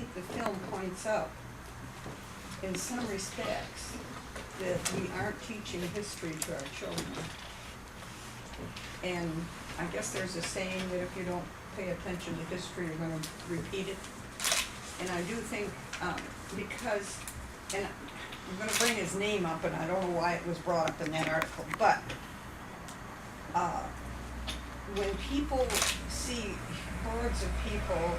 think the film points out, in some respects, that we aren't teaching history to our children. And I guess there's a saying that if you don't pay attention to history, you're gonna repeat it. And I do think, because, and I'm gonna bring his name up, and I don't know why it was brought up in that article, but when people see hordes of people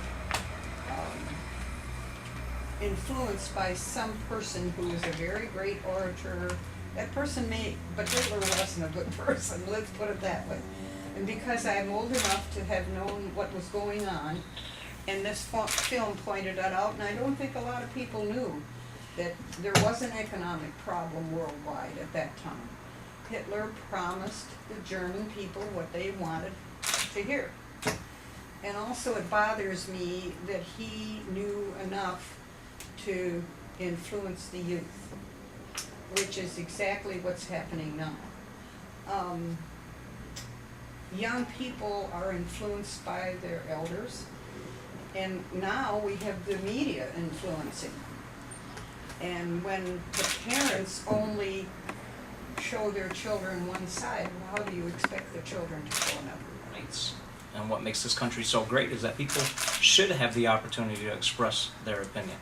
influenced by some person who is a very great orator, that person may, but Hitler wasn't a good person, let's put it that way. And because I'm old enough to have known what was going on, and this film pointed that out, and I don't think a lot of people knew that there was an economic problem worldwide at that time. Hitler promised the German people what they wanted to hear. And also it bothers me that he knew enough to influence the youth, which is exactly what's happening now. Young people are influenced by their elders, and now we have the media influencing. And when the parents only show their children one side, how do you expect the children to show another? Right. And what makes this country so great is that people should have the opportunity to express their opinion.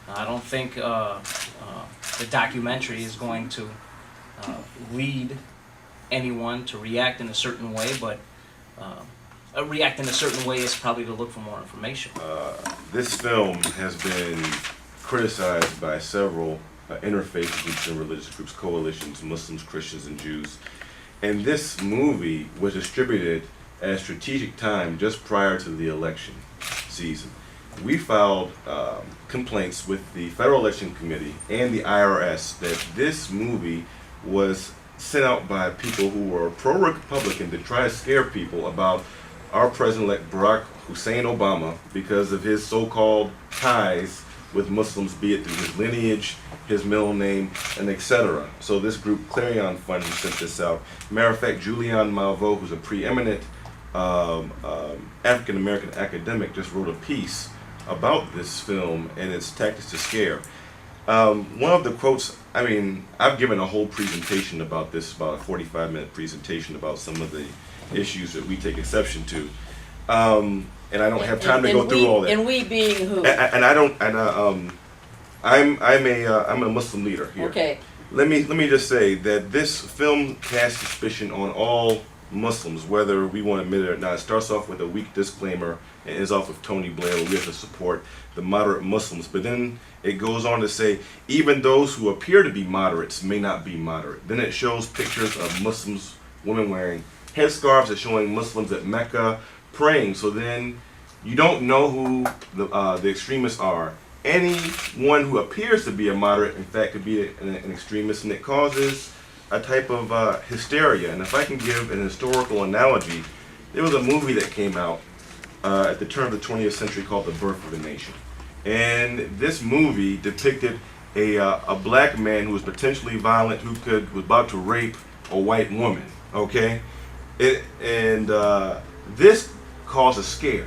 I don't think the documentary is going to lead anyone to react in a certain way, but react in a certain way is probably to look for more information. This film has been criticized by several interfaith groups and religious groups, coalitions, Muslims, Christians, and Jews. And this movie was distributed at a strategic time just prior to the election season. We filed complaints with the Federal Election Committee and the IRS that this movie was sent out by people who were pro-Republican to try to scare people about our President-elect Barack Hussein Obama because of his so-called ties with Muslims, be it through his lineage, his middle name, and etc. So this group, Clarion Fund, who sent this out. Matter of fact, Julian Malveaux, who's a preeminent African-American academic, just wrote a piece about this film and its tactics to scare. One of the quotes, I mean, I've given a whole presentation about this, about a 45-minute presentation about some of the issues that we take exception to. And I don't have time to go through all that. And we being who? And I don't. And I'm a Muslim leader here. Okay. Let me just say that this film casts suspicion on all Muslims, whether we want to admit it or not. It starts off with a weak disclaimer and ends off with Tony Blair. We have to support the moderate Muslims, but then it goes on to say even those who appear to be moderates may not be moderate. Then it shows pictures of Muslims, women wearing headscarves, that showing Muslims at Mecca praying. So then you don't know who the extremists are. Anyone who appears to be a moderate, in fact, could be an extremist, and it causes a type of hysteria. And if I can give an historical analogy, there was a movie that came out at the turn of the 20th century called The Birth of a Nation. And this movie depicted a black man who was potentially violent, who was about to rape a white woman, okay? This caused a scare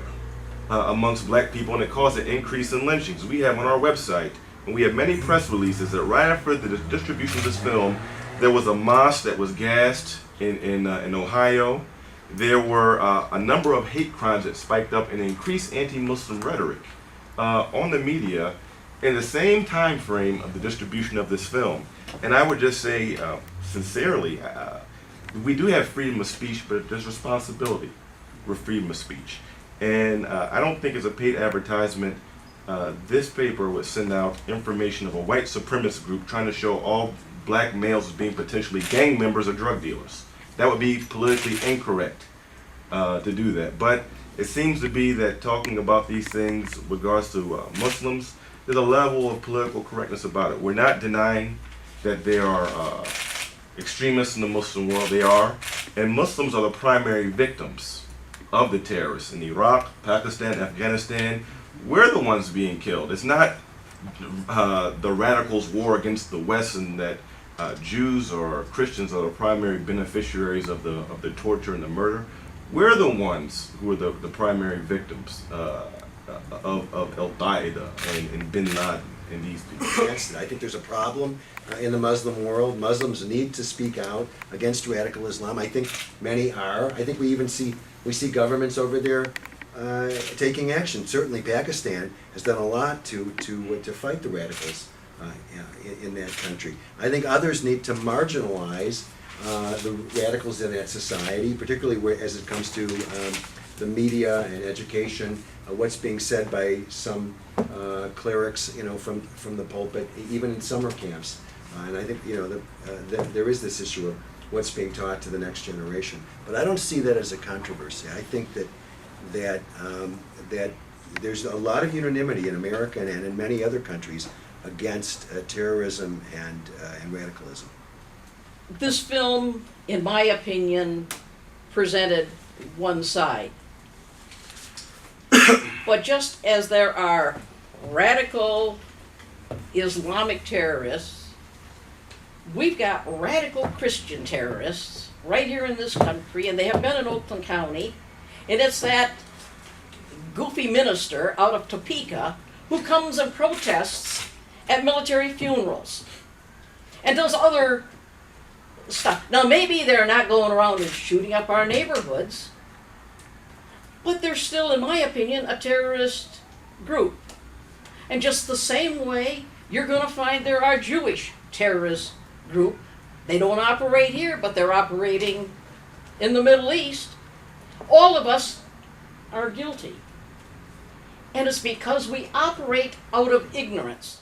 amongst black people, and it caused an increase in lynchings. We have on our website, and we have many press releases that right after the distribution of this film, there was a mosque that was gassed in Ohio. There were a number of hate crimes that spiked up and increased anti-Muslim rhetoric on the media in the same time frame of the distribution of this film. And I would just say sincerely, we do have freedom of speech, but there's responsibility with freedom of speech. And I don't think it's a paid advertisement. This paper would send out information of a white supremacist group trying to show all black males as being potentially gang members or drug dealers. That would be politically incorrect to do that. But it seems to be that talking about these things with regards to Muslims, there's a level of political correctness about it. We're not denying that there are extremists in the Muslim world. They are. And Muslims are the primary victims of the terrorists in Iraq, Pakistan, Afghanistan. We're the ones being killed. It's not the radicals' war against the West, and that Jews or Christians are the primary beneficiaries of the torture and the murder. We're the ones who are the primary victims of Al Qaeda and Bin Laden and these people. Against it. I think there's a problem in the Muslim world. Muslims need to speak out against radical Islam. I think many are. I think we see governments over there taking action. Certainly, Pakistan has done a lot to fight the radicals in that country. I think others need to marginalize the radicals in that society, particularly as it comes to the media and education. What's being said by some clerics, from the pulpit, even in summer camps. And I think, there is this issue of what's being taught to the next generation. But I don't see that as a controversy. I think that there's a lot of unanimity in America and in many other countries against terrorism and radicalism. This film, in my opinion, presented one side. But just as there are radical Islamic terrorists, we've got radical Christian terrorists right here in this country, and they have been in Oakland County, and it's that goofy minister out of Topeka who comes and protests at military funerals and does other stuff. Now, maybe they're not going around and shooting up our neighborhoods, but they're still, in my opinion, a terrorist group. And just the same way, you're going to find there are Jewish terrorist group. They don't operate here, but they're operating in the Middle East. All of us are guilty. And it's because we operate out of ignorance.